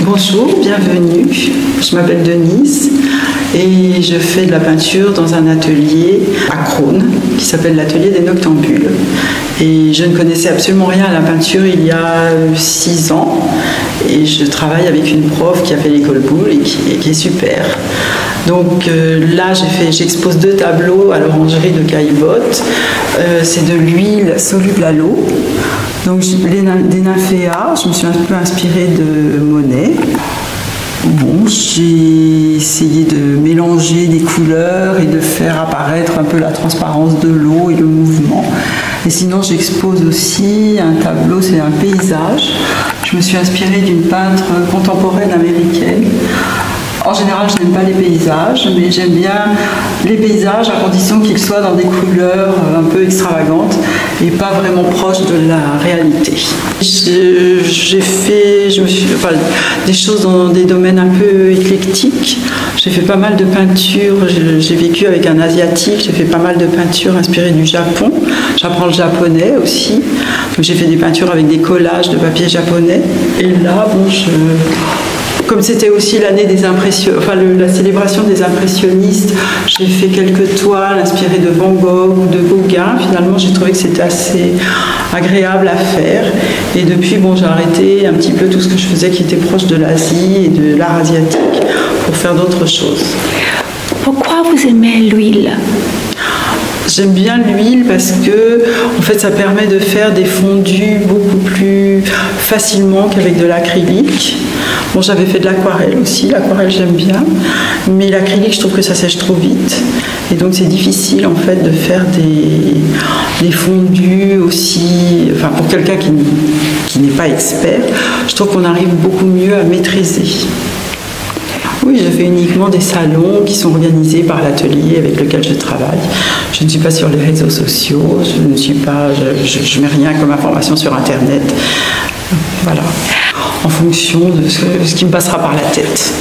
Bonjour, bienvenue. Je m'appelle Denise et je fais de la peinture dans un atelier à Crosne qui s'appelle l'atelier des Noctambules. Et je ne connaissais absolument rien à la peinture il y a 6 ans et je travaille avec une prof qui a fait l'école Boulle et qui est super. Donc là, j'expose 2 tableaux à l'orangerie de Caillebotte. C'est de l'huile soluble à l'eau. Donc des nymphéas, je me suis un peu inspirée de Monet. Bon, j'ai essayé de mélanger des couleurs et de faire apparaître un peu la transparence de l'eau et le mouvement. Et sinon, j'expose aussi un tableau, c'est un paysage. Je me suis inspirée d'une peintre contemporaine américaine. En général, je n'aime pas les paysages, mais j'aime bien les paysages à condition qu'ils soient dans des couleurs un peu extravagantes et pas vraiment proches de la réalité. J'ai fait des choses dans des domaines un peu éclectiques. J'ai fait pas mal de peintures, j'ai vécu avec un asiatique, j'ai fait pas mal de peintures inspirées du Japon. J'apprends le japonais aussi. Donc j'ai fait des peintures avec des collages de papier japonais. Et là, bon, comme c'était aussi l'année des la célébration des impressionnistes, j'ai fait quelques toiles inspirées de Van Gogh ou de Gauguin. Finalement, j'ai trouvé que c'était assez agréable à faire. Et depuis, bon, j'ai arrêté un petit peu tout ce que je faisais qui était proche de l'Asie et de l'art asiatique pour faire d'autres choses. Pourquoi vous aimez l'huile ? J'aime bien l'huile parce que en fait, ça permet de faire des fondus beaucoup plus facilement qu'avec de l'acrylique. Bon, j'avais fait de l'aquarelle aussi, l'aquarelle j'aime bien, mais l'acrylique je trouve que ça sèche trop vite et donc c'est difficile en fait de faire des fondus aussi, enfin pour quelqu'un qui n'est pas expert, je trouve qu'on arrive beaucoup mieux à maîtriser. Oui, je fais uniquement des salons qui sont organisés par l'atelier avec lequel je travaille. Je ne suis pas sur les réseaux sociaux, je mets rien comme information sur Internet. Voilà, en fonction de ce qui me passera par la tête.